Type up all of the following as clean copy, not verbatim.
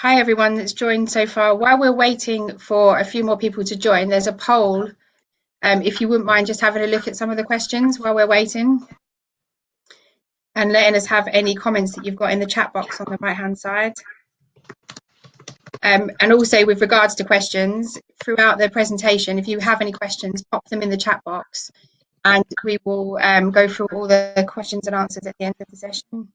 Hi everyone that's joined so far. While we're waiting for a few more people to join, there's a poll. If you wouldn't mind just having a look at some of the questions while we're waiting and letting us have any comments that you've got in the chat box on the right hand side. And also with regards to questions throughout the presentation, if you have any questions, pop them in the chat box and we will go through all the questions and answers at the end of the session.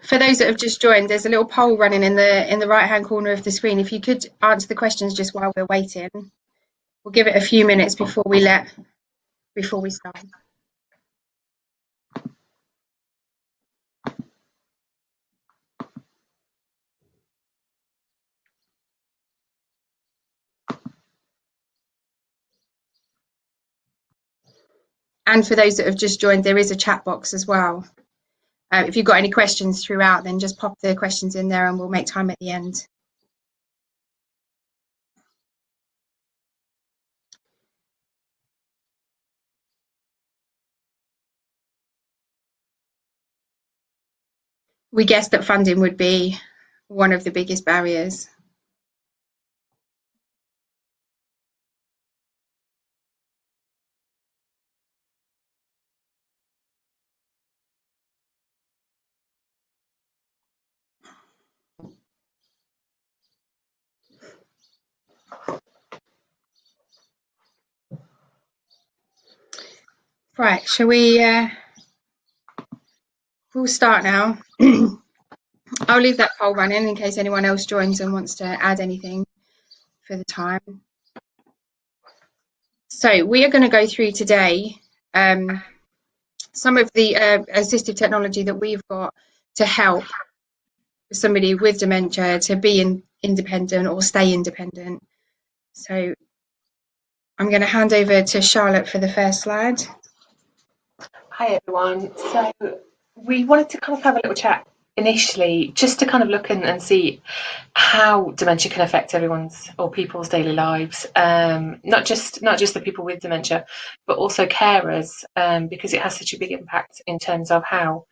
For those that have just joined, there's a little poll running in the right hand corner of the screen. If you could answer the questions just while we're waiting, we'll give it a few minutes before we start. And for those that have just joined, there is a chat box as well. If you've got any questions throughout, then just pop the questions in there and we'll make time at the end. We guessed that funding would be one of the biggest barriers. Right, shall we? We'll start now. I'll leave that poll running in case anyone else joins and wants to add anything for the time. So we are going to go through today some of the assistive technology that we've got to help somebody with dementia to be independent or stay independent. So I'm going to hand over to Charlotte for the first slide. Hi everyone. So we wanted to kind of have a little chat initially just to kind of look and see how dementia can affect everyone's or people's daily lives, not just the people with dementia but also carers, because it has such a big impact in terms of how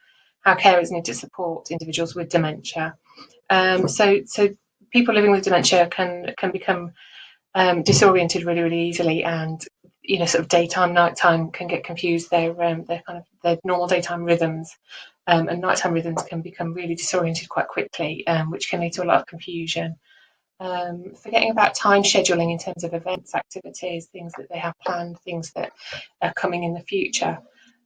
carers need to support individuals with dementia. So people living with dementia can become disoriented really easily, and sort of daytime nighttime can get confused. Their normal daytime rhythms and nighttime rhythms can become really disoriented quite quickly, which can lead to a lot of confusion. Forgetting about time scheduling in terms of events, activities, things that they have planned, things that are coming in the future.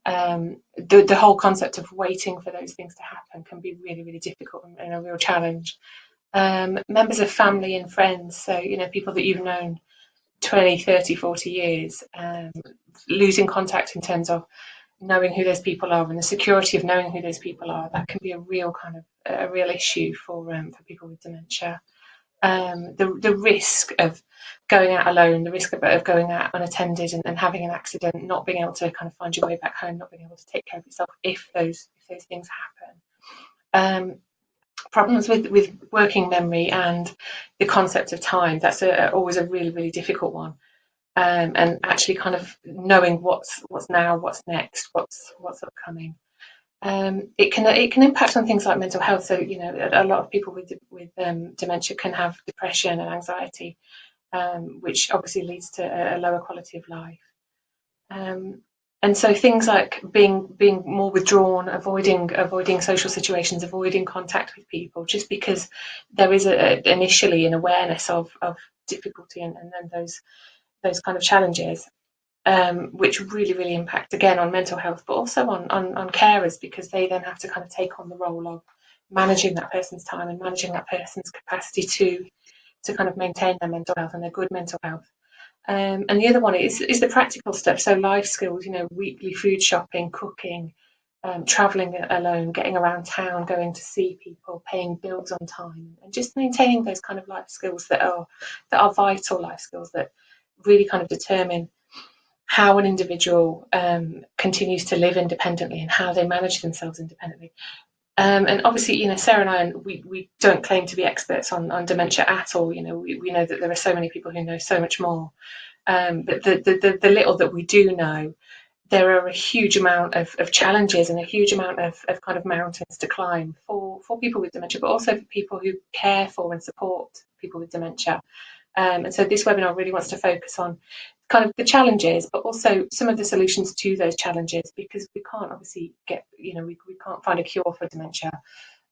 The whole concept of waiting for those things to happen can be really difficult and a real challenge. Members of family and friends, so people that you've known 20, 30, 40 years, losing contact in terms of knowing who those people are and the security of knowing who those people are, that can be a real issue for people with dementia. The risk of going out alone, the risk of going out unattended and having an accident, not being able to kind of find your way back home, not being able to take care of yourself if those things happen. Problems with working memory and the concept of time, that's always a really difficult one. And actually kind of knowing what's now, what's next, what's upcoming. It can impact on things like mental health. So a lot of people with dementia can have depression and anxiety, which obviously leads to a lower quality of life. And so things like being more withdrawn, avoiding social situations, avoiding contact with people, just because there is initially an awareness of difficulty and then those kind of challenges, which really impact again on mental health, but also on carers, because they then have to kind of take on the role of managing that person's time and managing that person's capacity to kind of maintain their mental health and their good mental health. And the other one is the practical stuff, so life skills, you know, weekly food shopping, cooking, traveling alone, getting around town, going to see people, paying bills on time, and just maintaining those kind of life skills that are vital life skills that really kind of determine how an individual continues to live independently and how they manage themselves independently. And obviously, you know, Sarah and I, we don't claim to be experts on dementia at all. You know, we know that there are so many people who know so much more. But the little that we do know, there are a huge amount of challenges and a huge amount of kind of mountains to climb for people with dementia, but also for people who care for and support people with dementia. And so this webinar really wants to focus on kind of the challenges, but also some of the solutions to those challenges, because we can't obviously get, you know, we can't find a cure for dementia,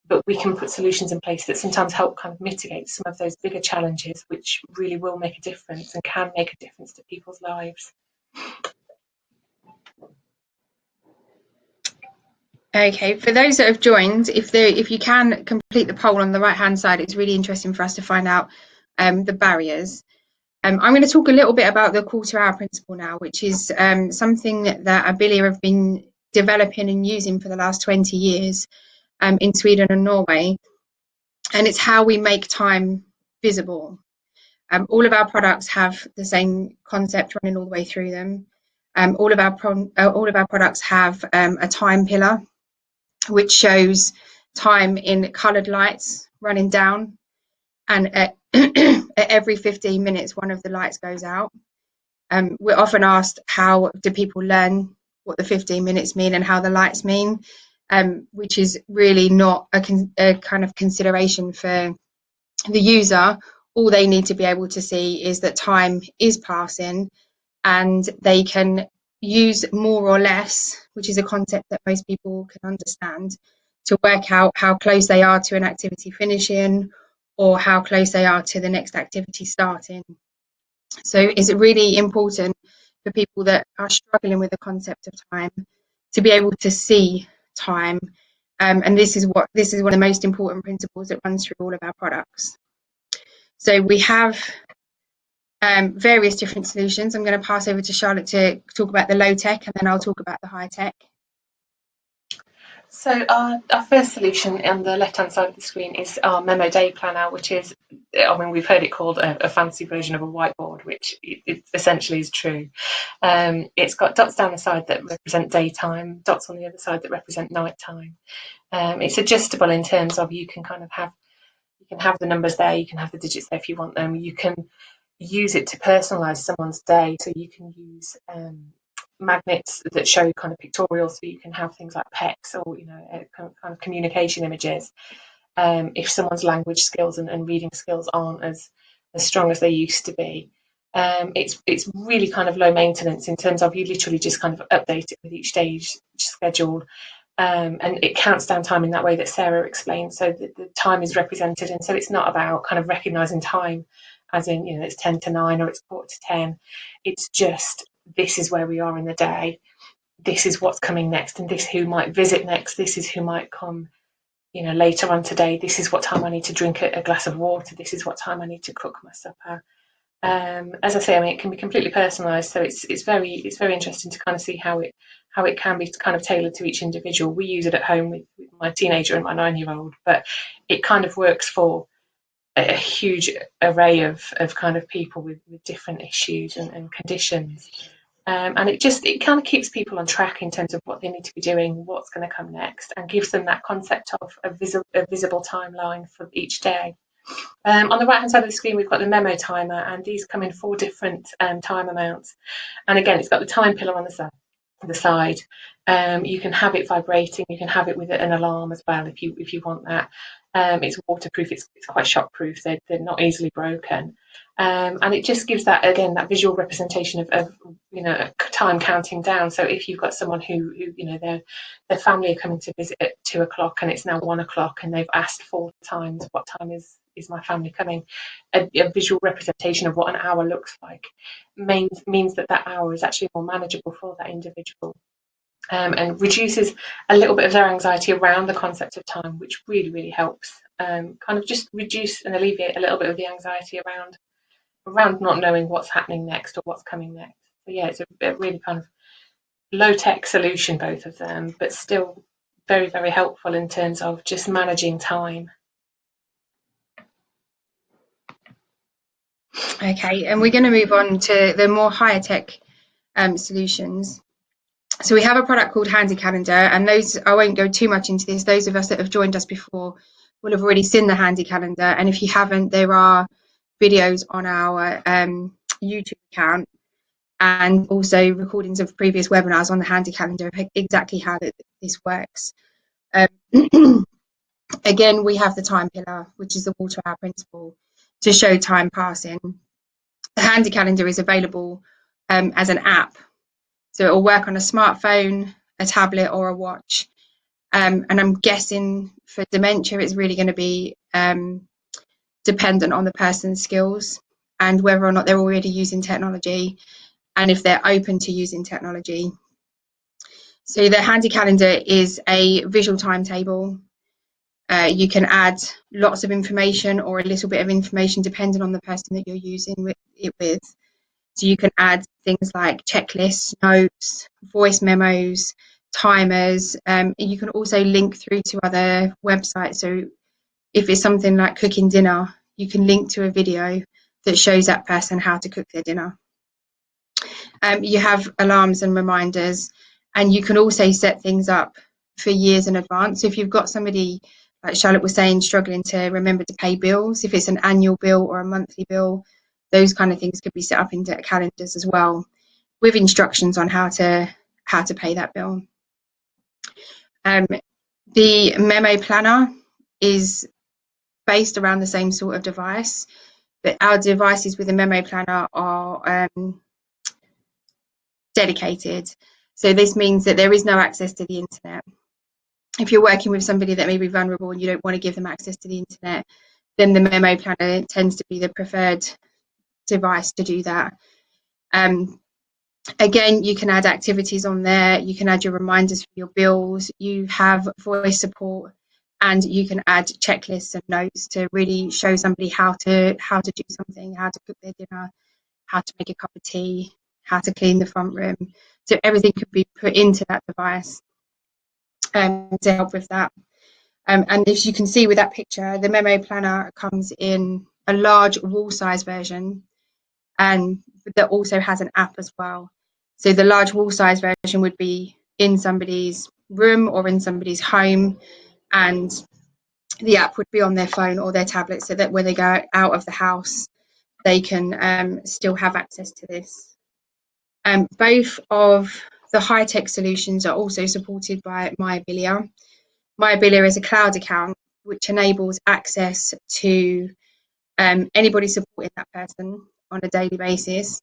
but we can put solutions in place that sometimes help kind of mitigate some of those bigger challenges, which really will make a difference and can make a difference to people's lives. Okay, for those that have joined, if you can complete the poll on the right hand side, it's really interesting for us to find out the barriers. I'm going to talk a little bit about the quarter-hour principle now, which is something that Abilia have been developing and using for the last 20 years in Sweden and Norway, and it's how we make time visible. All of our products have the same concept running all the way through them. All of our products have a time pillar, which shows time in coloured lights running down, and at every 15 minutes one of the lights goes out. We're often asked, how do people learn what the 15 minutes mean and how the lights mean, which is really not a kind of consideration for the user. All they need to be able to see is that time is passing, and they can use more or less, which is a concept that most people can understand, to work out how close they are to an activity finishing or how close they are to the next activity starting. So it's really important for people that are struggling with the concept of time to be able to see time, and this is one of the most important principles that runs through all of our products. So we have various different solutions. I'm going to pass over to Charlotte to talk about the Lowtech, and then I'll talk about the Hightech. So our first solution on the left-hand side of the screen is our Memo Day Planner, which is, I mean, we've heard it called a fancy version of a whiteboard, which it essentially is true. It's got dots down the side that represent daytime, dots on the other side that represent nighttime. It's adjustable in terms of you can have the numbers there, you can have the digits there if you want them. You can use it to personalize someone's day, so you can use magnets that show kind of pictorial, so you can have things like pets or, you know, kind of communication images. If someone's language skills and reading skills aren't as strong as they used to be, it's really kind of low maintenance in terms of you literally just kind of update it with each day's schedule. And it counts down time in that way that Sarah explained, so that the time is represented, and so it's not about kind of recognizing time as in, you know, it's 10 to 9 or it's quarter to 10. It's just, this is where we are in the day, this is what's coming next, and this who might visit next, this is who might come, you know, later on today, this is what time I need to drink a glass of water, this is what time I need to cook my supper. As I say, I mean, it can be completely personalised, so it's very interesting to kind of see how it can be kind of tailored to each individual. We use it at home with my teenager and my 9-year-old, but it kind of works for a huge array of kind of people with different issues and conditions. And it kind of keeps people on track in terms of what they need to be doing, what's going to come next, and gives them that concept of a visible timeline for each day. On the right hand side of the screen, we've got the memo timer, and these come in 4 different time amounts. And again, it's got the time pillar on the side. You can have it vibrating, you can have it with an alarm as well if you want that. It's waterproof, it's quite shockproof, they're not easily broken. And it just gives that, again, that visual representation of you know, time counting down. So if you've got someone who you know, their family are coming to visit at 2 o'clock and it's now 1 o'clock and they've asked 4 times, what time is my family coming, a visual representation of what an hour looks like means that hour is actually more manageable for that individual, and reduces a little bit of their anxiety around the concept of time, which really helps kind of just reduce and alleviate a little bit of the anxiety around around not knowing what's happening next or what's coming next. So yeah, it's a really kind of low tech solution, both of them, but still very, very helpful in terms of just managing time. Okay, and we're going to move on to the more higher tech solutions. So we have a product called Handy Calendar, and those, I won't go too much into this. Those of us that have joined us before will have already seen the Handy Calendar, and if you haven't, there are videos on our YouTube account and also recordings of previous webinars on the Handy Calendar of exactly how this works. Again, we have the time pillar, which is the quarterhour principle, to show time passing. The Handy Calendar is available as an app, so it will work on a smartphone, a tablet, or a watch. And I'm guessing for dementia, it's really going to be dependent on the person's skills and whether or not they're already using technology and if they're open to using technology. So the Handy Calendar is a visual timetable. You can add lots of information or a little bit of information depending on the person that you're using it with. So you can add things like checklists, notes, voice memos, timers. You can also link through to other websites. So if it's something like cooking dinner, you can link to a video that shows that person how to cook their dinner. You have alarms and reminders, and you can also set things up for years in advance. So if you've got somebody, like Charlotte was saying, struggling to remember to pay bills, if it's an annual bill or a monthly bill, those kind of things could be set up into calendars as well, with instructions on how to pay that bill. The memo planner is based around the same sort of device, but our devices with the memo planner are dedicated. So this means that there is no access to the internet. If you're working with somebody that may be vulnerable and you don't want to give them access to the internet, then the memo planner tends to be the preferred device to do that. Again, you can add activities on there, you can add your reminders for your bills, you have voice support, and you can add checklists and notes to really show somebody how to do something, how to cook their dinner, how to make a cup of tea, how to clean the front room. So everything could be put into that device to help with that. And as you can see with that picture, the memo planner comes in a large wall size version, and that also has an app as well. So the large wall size version would be in somebody's room or in somebody's home, and the app would be on their phone or their tablet, so that when they go out of the house, they can still have access to this. Both of the Hightech solutions are also supported by MyAbilia. MyAbilia is a cloud account which enables access to anybody supporting that person on a daily basis.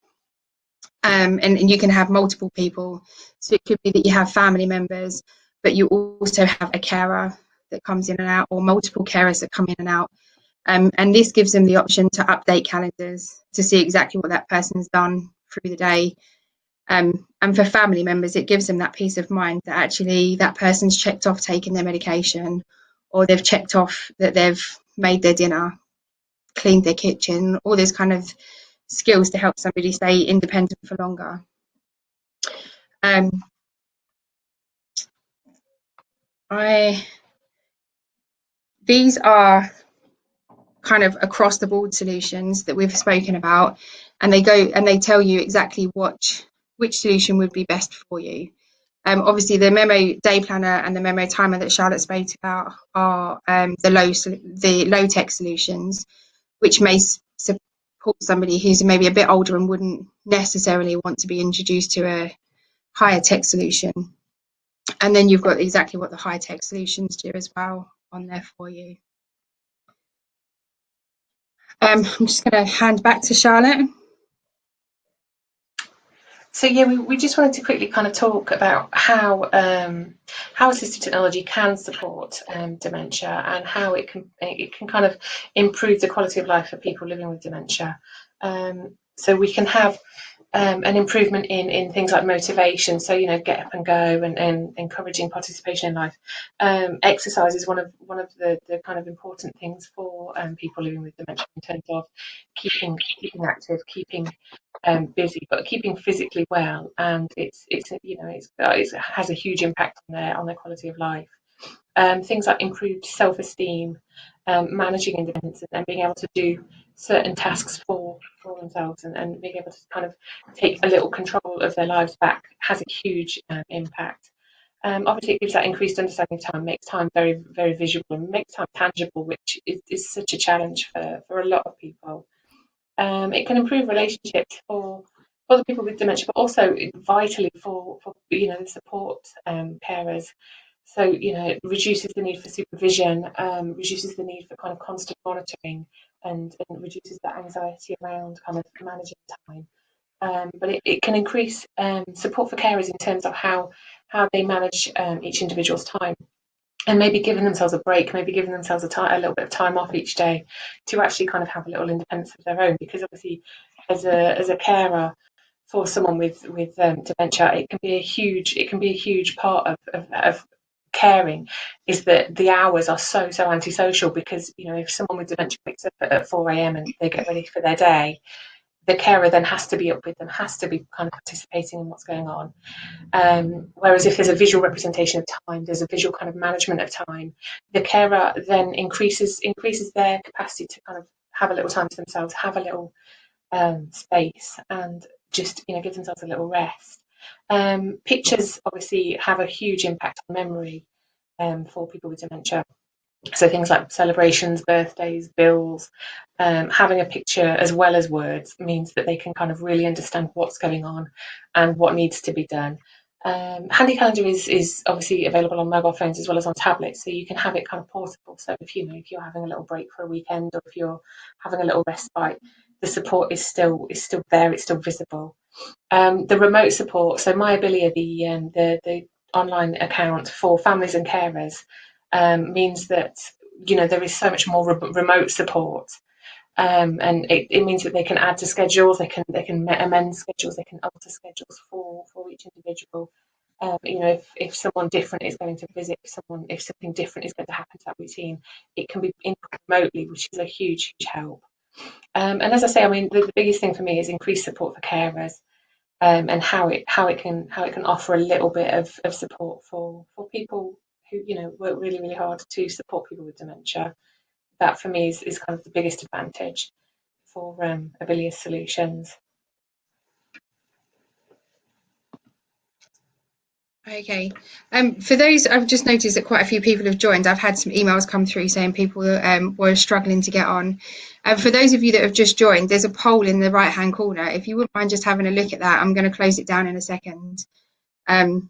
And you can have multiple people. So it could be that you have family members, but you also have a carer that comes in and out, or multiple carers that come in and out. And this gives them the option to update calendars to see exactly what that person's done through the day. And for family members, it gives them that peace of mind that actually that person's checked off taking their medication, or they've checked off that they've made their dinner, cleaned their kitchen, all those kind of skills to help somebody stay independent for longer. These are kind of across the board solutions that we've spoken about, and they tell you exactly which solution would be best for you. Obviously, the memo day planner and the memo timer that Charlotte spoke about are the low tech solutions, which may support somebody who's maybe a bit older and wouldn't necessarily want to be introduced to a higher tech solution. And then you've got exactly what the high tech solutions do as well on there for you. I'm just going to hand back to Charlotte. So yeah, we just wanted to quickly kind of talk about how assistive technology can support dementia, and how it can kind of improve the quality of life for people living with dementia. So we can have an improvement in things like motivation. So, you know, get up and go, and encouraging participation in life. Exercise is one of the kind of important things for people living with dementia, in terms of keeping active, keeping busy, but keeping physically well. And it's you know, it has a huge impact on their quality of life. Things like improved self-esteem, managing independence, and being able to do certain tasks for themselves, and being able to kind of take a little control of their lives back has a huge impact. Obviously, it gives that increased understanding of time, makes time very, very visual, and makes time tangible, which is such a challenge for a lot of people. It can improve relationships for the people with dementia, but also vitally for you know, the support carers. So, you know, it reduces the need for supervision, reduces the need for kind of constant monitoring, and reduces that anxiety around kind of managing time. But it can increase support for carers in terms of how they manage each individual's time, and maybe giving themselves a break, maybe giving themselves a little bit of time off each day to actually kind of have a little independence of their own. Because obviously, as a carer for someone with dementia, it can be a huge part of caring, is that the hours are so antisocial. Because, you know, if someone with dementia wakes up at 4 a.m. and they get ready for their day, the carer then has to be up with them, has to be kind of participating in what's going on. Whereas if there's a visual representation of time, there's a visual kind of management of time, the carer then increases their capacity to kind of have a little time to themselves, have a little space, and just, you know, give themselves a little rest. Pictures obviously have a huge impact on memory for people with dementia. So things like celebrations, birthdays, bills, having a picture as well as words means that they can kind of really understand what's going on and what needs to be done. Handy Calendar is obviously available on mobile phones as well as on tablets, so you can have it kind of portable. So if, you know, if you're having a little break for a weekend, or if you're having a little respite, the support is still there, it's still visible. The remote support, so My Abilia, the online account for families and carers, means that, you know, there is so much more remote support, and it means that they can add to schedules, they can amend schedules, they can alter schedules for each individual. You know, if someone different is going to visit, if something different is going to happen to that routine, it can be input remotely, which is a huge help. And as I say, I mean, the biggest thing for me is increased support for carers, and how it can offer a little bit of support for people who, you know, work really, really hard to support people with dementia. That for me is kind of the biggest advantage for Abilia solutions. Okay. For those, I've just noticed that quite a few people have joined. I've had some emails come through saying people were struggling to get on. For those of you that have just joined, there's a poll in the right-hand corner. If you wouldn't mind just having a look at that, I'm going to close it down in a second. And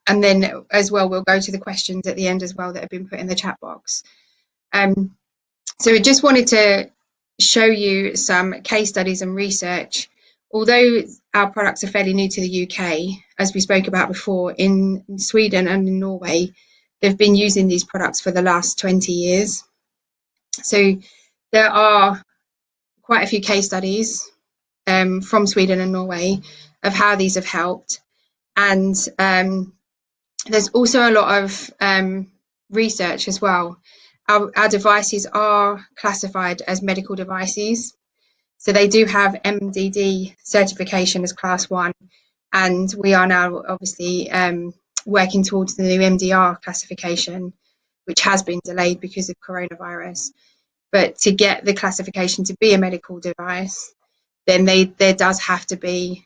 then as well, we'll go to the questions at the end as well that have been put in the chat box. So I just wanted to show you some case studies and research. Although our products are fairly new to the UK, as we spoke about before, in Sweden and in Norway, they've been using these products for the last 20 years. So there are quite a few case studies from Sweden and Norway of how these have helped. And there's also a lot of research as well. Our devices are classified as medical devices. So they do have MDD certification as class 1, and we are now obviously working towards the new MDR classification, which has been delayed because of coronavirus. But to get the classification to be a medical device, then there does have to be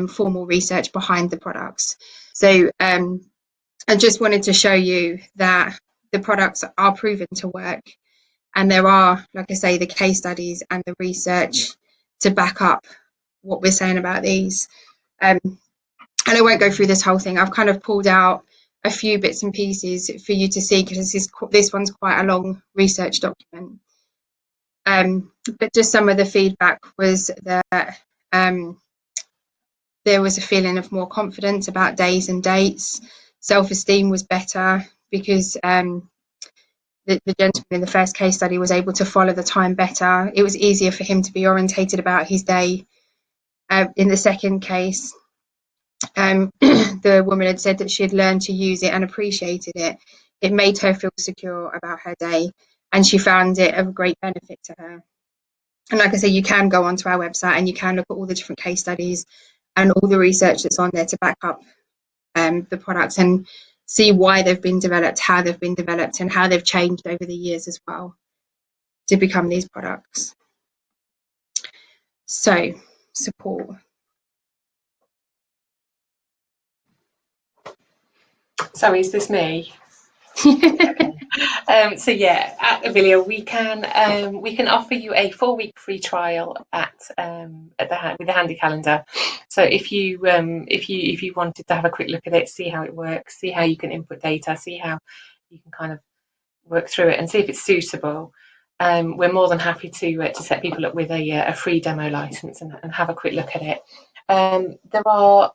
formal research behind the products. So I just wanted to show you that the products are proven to work. And there are, like I say, the case studies and the research to back up what we're saying about these. And I won't go through this whole thing. I've kind of pulled out a few bits and pieces for you to see, because this one's quite a long research document. But just some of the feedback was that there was a feeling of more confidence about days and dates. Self-esteem was better because the gentleman in the first case study was able to follow the time better. It was easier for him to be orientated about his day. In the second case, the woman had said that she had learned to use it and appreciated it. It made her feel secure about her day, and she found it of great benefit to her. And like I say, you can go onto our website and you can look at all the different case studies and all the research that's on there to back up the products and see why they've been developed, how they've been developed, and how they've changed over the years as well to become these products. So, support. So is this me? So yeah, at Avilia we can offer you a 4-week free trial with the handy calendar. So if you wanted to have a quick look at it, see how it works, see how you can input data, see how you can kind of work through it and see if it's suitable, we're more than happy to set people up with a free demo license and have a quick look at it. There are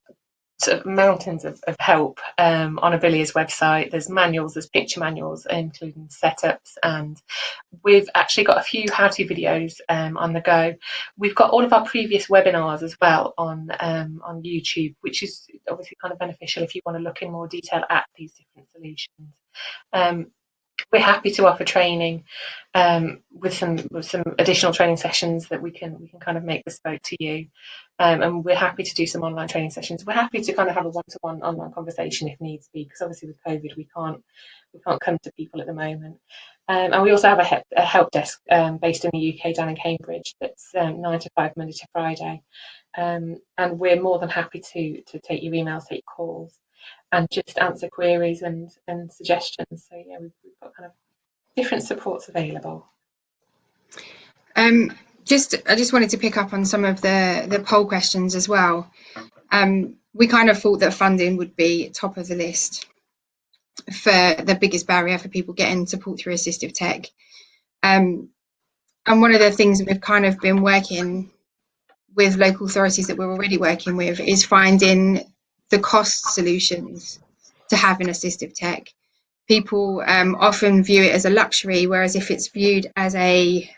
sort of mountains of help on Avilia's website. There's manuals, there's picture manuals, including setups, and we've actually got a few how-to videos on the go. We've got all of our previous webinars as well on YouTube, which is obviously kind of beneficial if you want to look in more detail at these different solutions. We're happy to offer training with some additional training sessions that we can kind of make bespoke to you, and we're happy to do some online training sessions. We're happy to kind of have a one-to-one online conversation if needs be, because obviously with COVID we can't come to people at the moment. And we also have a help desk based in the UK down in Cambridge that's 9 to 5 Monday to Friday, and we're more than happy to take your emails, take calls, and just answer queries and suggestions. So yeah, we've got kind of different supports available. I just wanted to pick up on some of the poll questions as well. We kind of thought that funding would be top of the list for the biggest barrier for people getting support through assistive tech. And one of the things that we've kind of been working with local authorities that we're already working with is finding the cost solutions to having assistive tech. People often view it as a luxury, whereas if it's viewed as a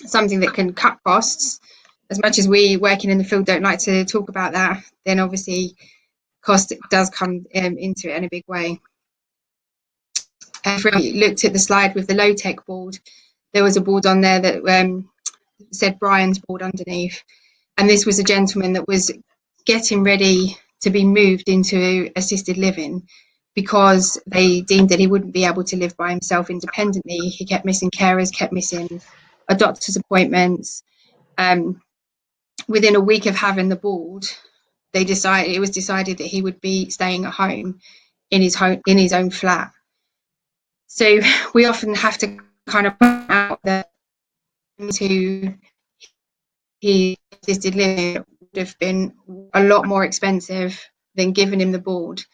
something that can cut costs, as much as we working in the field don't like to talk about that, then obviously cost does come into it in a big way. If we looked at the slide with the Lowtech board, there was a board on there that said Brian's board underneath, and this was a gentleman that was getting ready to be moved into assisted living because they deemed that he wouldn't be able to live by himself independently. He kept missing carers, kept missing a doctor's appointments. Within a week of having the board, it was decided that he would be staying at home in his own flat. So we often have to kind of point out that to his assisted living would have been a lot more expensive than giving him the board.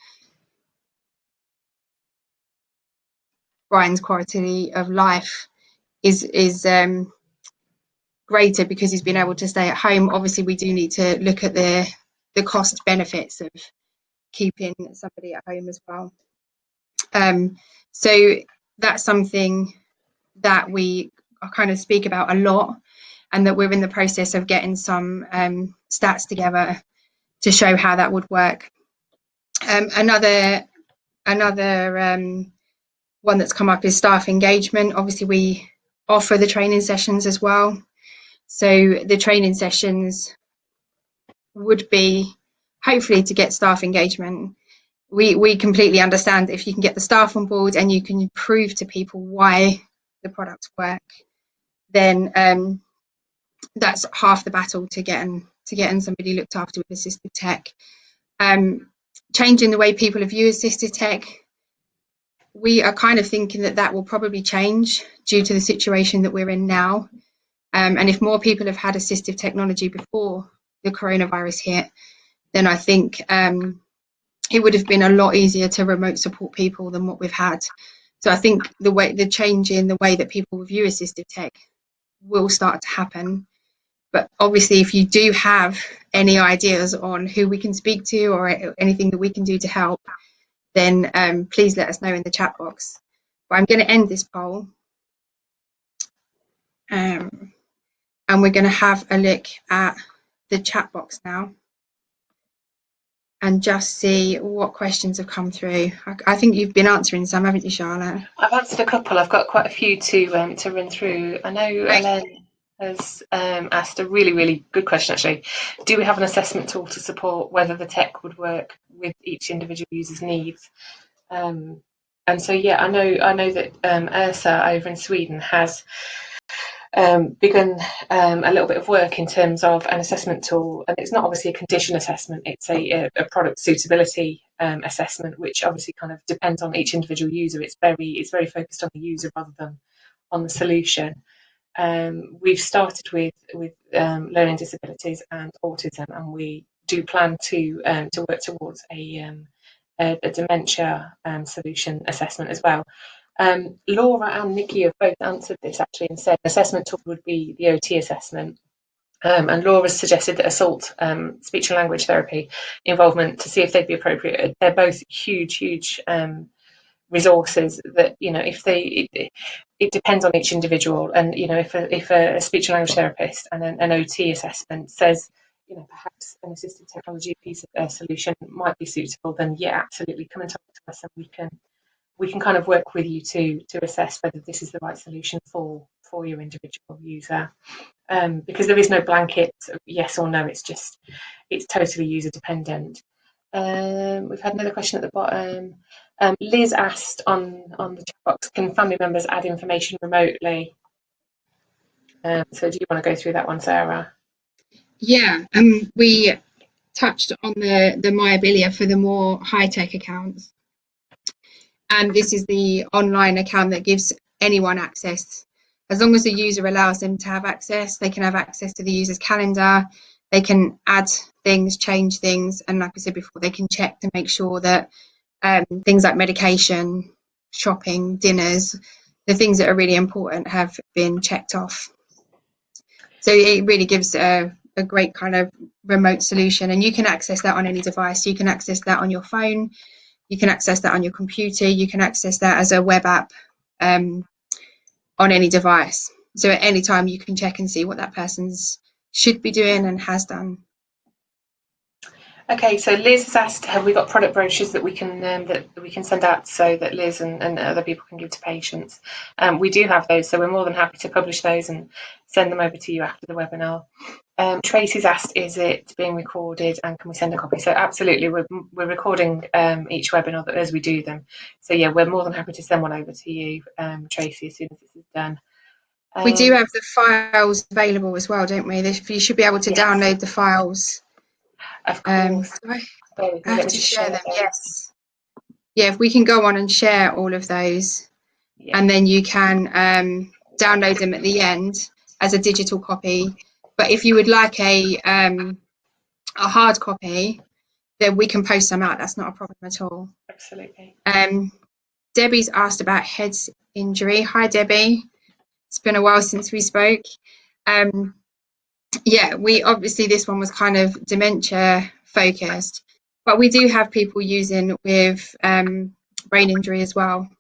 Brian's quality of life is greater because he's been able to stay at home. Obviously, we do need to look at the cost benefits of keeping somebody at home as well. So that's something that we kind of speak about a lot, and that we're in the process of getting some stats together to show how that would work. Another one that's come up is staff engagement. Obviously, we offer the training sessions as well. So the training sessions would be hopefully to get staff engagement. We completely understand that if you can get the staff on board and you can prove to people why the products work, then that's half the battle to getting somebody looked after with assistive tech. Changing the way people view assistive tech, we are kind of thinking that will probably change due to the situation that we're in now. And if more people have had assistive technology before the coronavirus hit, then I think it would have been a lot easier to remote support people than what we've had. So I think the change in the way that people view assistive tech will start to happen. But obviously, if you do have any ideas on who we can speak to or anything that we can do to help, then please let us know in the chat box. But I'm going to end this poll. And we're going to have a look at the chat box now and just see what questions have come through. I think you've been answering some, haven't you, Charlotte? I've answered a couple. I've got quite a few to run through. I know Ellen has asked a really good question actually. Do we have an assessment tool to support whether the tech would work with each individual user's needs? And so yeah, I know that Ursa over in Sweden has begun a little bit of work in terms of an assessment tool, and it's not obviously a condition assessment, it's a product suitability assessment, which obviously kind of depends on each individual user. It's very focused on the user rather than on the solution. We've started with learning disabilities and autism, and we do plan to work towards a dementia solution assessment as well. Laura and Nikki have both answered this actually and said assessment tool would be the OT assessment. And Laura suggested that assault speech and language therapy involvement to see if they'd be appropriate. They're both huge resources that, you know, if it depends on each individual. And, you know, if a speech and language therapist and an OT assessment says, you know, perhaps an assistive technology piece of their solution might be suitable, then yeah, absolutely come and talk to us and we can kind of work with you to assess whether this is the right solution for your individual user. Because there is no blanket yes or no, it's totally user dependent. We've had another question at the bottom. Liz asked on the chat box, can family members add information remotely? So do you want to go through that one, Sarah? Yeah, we touched on the myabilia for the more high-tech accounts. And this is the online account that gives anyone access. As long as the user allows them to have access, they can have access to the user's calendar, they can add things, change things, and like I said before, they can check to make sure that things like medication, shopping, dinners, the things that are really important have been checked off. So it really gives a great kind of remote solution, and you can access that on any device. You can access that on your phone, you can access that on your computer, you can access that as a web app on any device. So at any time you can check and see what that person's should be doing and has done. Okay, so Liz has asked, have we got product brochures that we can send out so that Liz and other people can give to patients? We do have those, so we're more than happy to publish those and send them over to you after the webinar. Tracy's asked, is it being recorded and can we send a copy? So absolutely, we're recording each webinar as we do them. So yeah, we're more than happy to send one over to you, Tracy, as soon as this is done. We do have the files available as well, don't we? You should be able to download the files. Of course. I have to share them, yes. Yeah, if we can go on and share all of those, and then you can download them at the end as a digital copy. But if you would like a hard copy, then we can post them out. That's not a problem at all. Absolutely. Debbie's asked about head injury. Hi, Debbie. It's been a while since we spoke. Yeah, we obviously, this one was kind of dementia focused, but we do have people using with brain injury as well.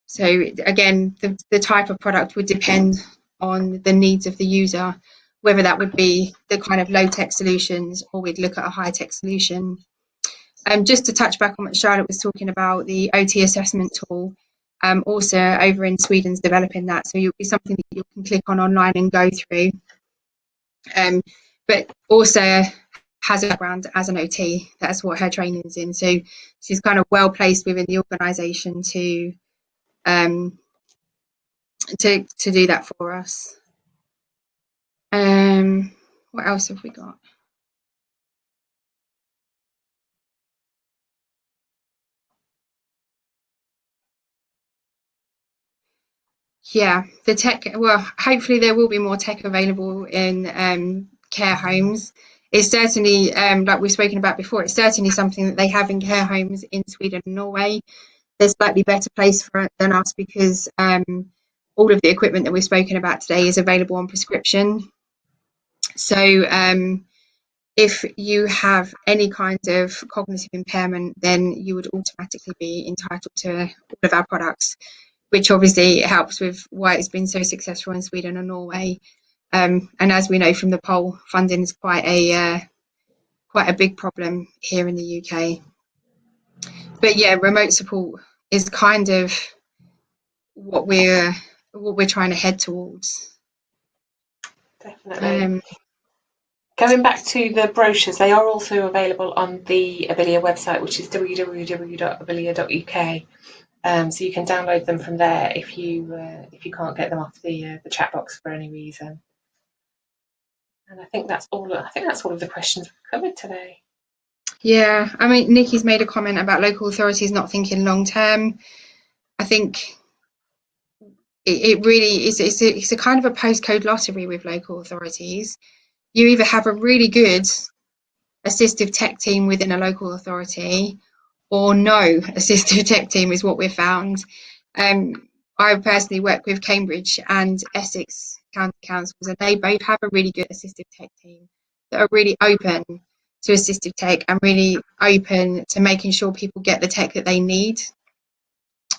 So again, the type of product would depend on the needs of the user, whether that would be the kind of low-tech solutions or we'd look at a high-tech solution. Just to touch back on what Charlotte was talking about, the OT assessment tool, also over in Sweden's developing that. So it'll be something that you can click on online and go through. But also has a background as an OT. That's what her training is in. So she's kind of well placed within the organisation to do that for us. What else have we got? Yeah, the tech, well, hopefully there will be more tech available in care homes. It's certainly, like we've spoken about before, it's certainly something that they have in care homes in Sweden and Norway. They're slightly better placed for it than us because all of the equipment that we've spoken about today is available on prescription. So if you have any kind of cognitive impairment, then you would automatically be entitled to all of our products, which obviously helps with why it's been so successful in Sweden and Norway. And as we know from the poll, funding is quite a big problem here in the UK. But yeah, remote support is kind of what we're trying to head towards. Definitely. Going back to the brochures, they are also available on the Abilia website, which is www.abilia.uk. So you can download them from there if you can't get them off the chat box for any reason. And I think that's all. I think that's all of the questions we've covered today. Yeah, I mean, Nikki's made a comment about local authorities not thinking long term. I think it really is. It's a kind of a postcode lottery with local authorities. You either have a really good assistive tech team within a local authority, or no assistive tech team is what we've found. I personally work with Cambridge and Essex County Councils, and they both have a really good assistive tech team that are really open to assistive tech and really open to making sure people get the tech that they need.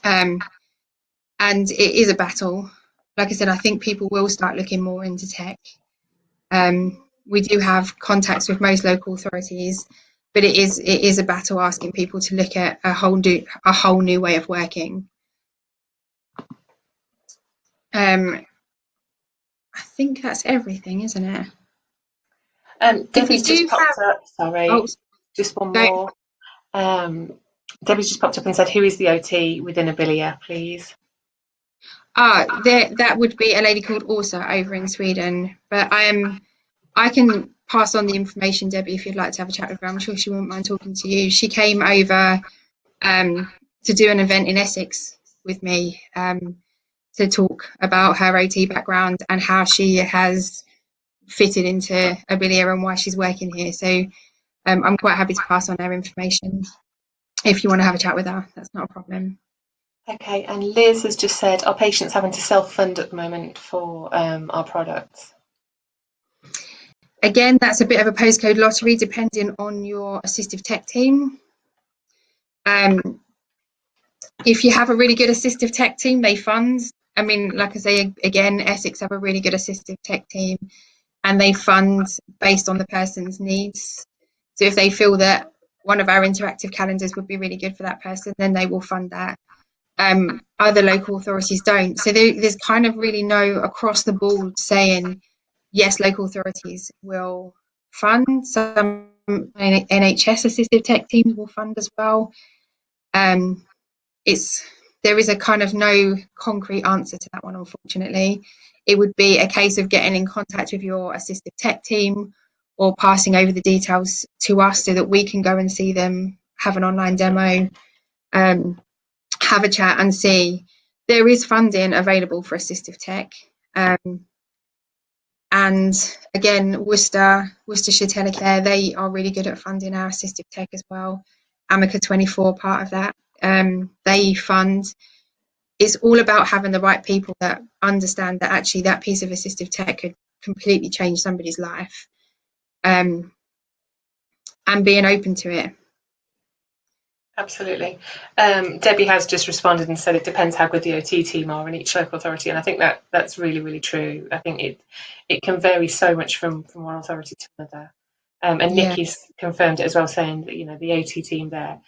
And it is a battle. Like I said, I think people will start looking more into tech. We do have contacts with most local authorities, but it is a battle asking people to look at a whole new way of working. I think that's everything, isn't it? Debbie's just popped up. Sorry, Oh, just one more. Debbie's just popped up and said, "Who is the OT within Abilia, please?" That would be a lady called Åsa over in Sweden. But I can pass on the information, Debbie, if you'd like to have a chat with her. I'm sure she wouldn't mind talking to you. She came over to do an event in Essex with me to talk about her OT background and how she has fitted into Abilia and why she's working here. So I'm quite happy to pass on her information if you want to have a chat with her. That's not a problem. Okay, and Liz has just said, "Are patients having to self-fund at the moment for our products?" Again, that's a bit of a postcode lottery depending on your assistive tech team. If you have a really good assistive tech team, they fund. I mean, like I say, again, Essex have a really good assistive tech team and they fund based on the person's needs. So if they feel that one of our interactive calendars would be really good for that person, then they will fund that. Other local authorities don't. So there's kind of really no across the board saying, yes, local authorities will fund. Some NHS assistive tech teams will fund as well. There is a kind of no concrete answer to that one, unfortunately. It would be a case of getting in contact with your assistive tech team or passing over the details to us so that we can go and see them, have an online demo, have a chat and see. There is funding available for assistive tech. And again, Worcestershire Telecare, they are really good at funding our assistive tech as well. Amica 24, part of that. They fund. It's all about having the right people that understand that actually that piece of assistive tech could completely change somebody's life, and being open to it. Absolutely. Debbie has just responded and said it depends how good the OT team are in each local authority, and I think that's really, really true. I think it can vary so much from one authority to another. And Yeah. Nikki's confirmed it as well, saying that the OT team there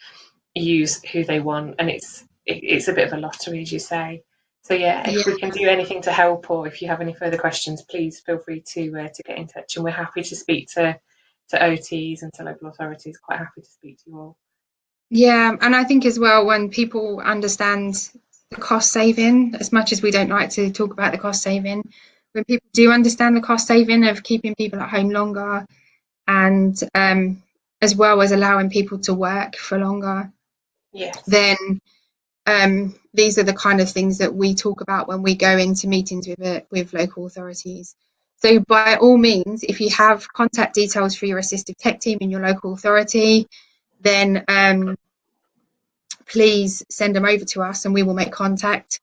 use who they want, and it's a bit of a lottery, as you say. So if we can do anything to help, or if you have any further questions, please feel free to get in touch, and we're happy to speak to OTs and to local authorities. Quite happy to speak to you all. Yeah, and I think as well, when people understand the cost saving, as much as we don't like to talk about the cost saving, when people do understand the cost saving of keeping people at home longer and as well as allowing people to work for longer, then these are the kind of things that we talk about when we go into meetings with local authorities. So by all means, if you have contact details for your assistive tech team in your local authority, then please send them over to us and we will make contact.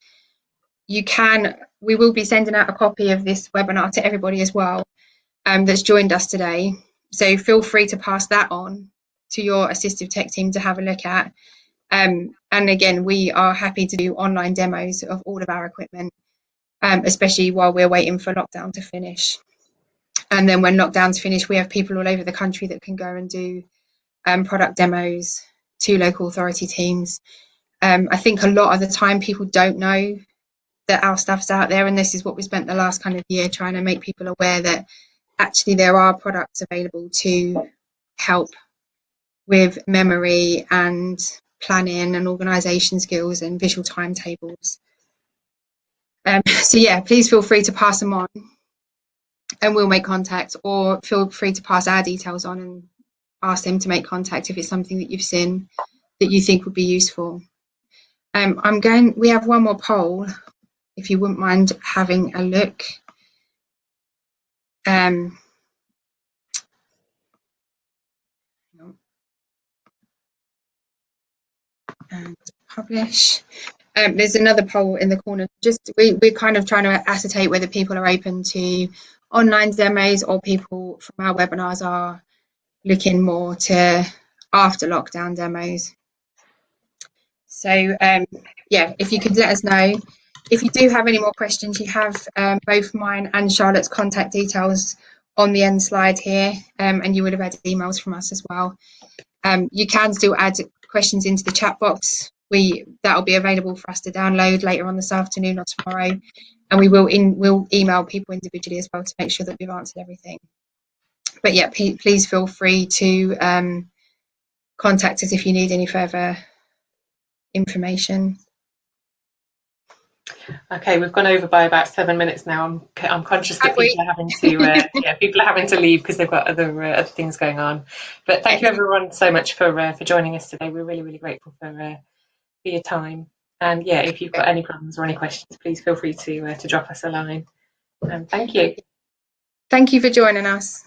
We will be sending out a copy of this webinar to everybody as well that's joined us today. So feel free to pass that on to your assistive tech team to have a look at. And again, we are happy to do online demos of all of our equipment, especially while we're waiting for lockdown to finish. And then when lockdown's finished, we have people all over the country that can go and do product demos to local authority teams. I think a lot of the time people don't know that our stuff's out there, and this is what we spent the last kind of year trying to make people aware that actually there are products available to help with memory and planning and organisation skills and visual timetables. So yeah, please feel free to pass them on and we'll make contact, or feel free to pass our details on and ask them to make contact if it's something that you've seen that you think would be useful. We have one more poll, if you wouldn't mind having a look. And publish. There's another poll in the corner. We're kind of trying to ascertain whether people are open to online demos or people from our webinars are looking more to after lockdown demos. So yeah, if you could let us know. If you do have any more questions, you have both mine and Charlotte's contact details on the end slide here, and you would have had emails from us as well. You can still add questions into the chat box. That'll be available for us to download later on this afternoon or tomorrow, and we'll email people individually as well to make sure that we've answered everything. But yeah, please feel free to contact us if you need any further information. Okay, we've gone over by about 7 minutes now. I'm conscious that people are having to people are having to leave because they've got other things going on. But thank you everyone so much for joining us today. We're really grateful for your time. And yeah, if you've got any problems or any questions, please feel free to drop us a line. Thank you. Thank you for joining us.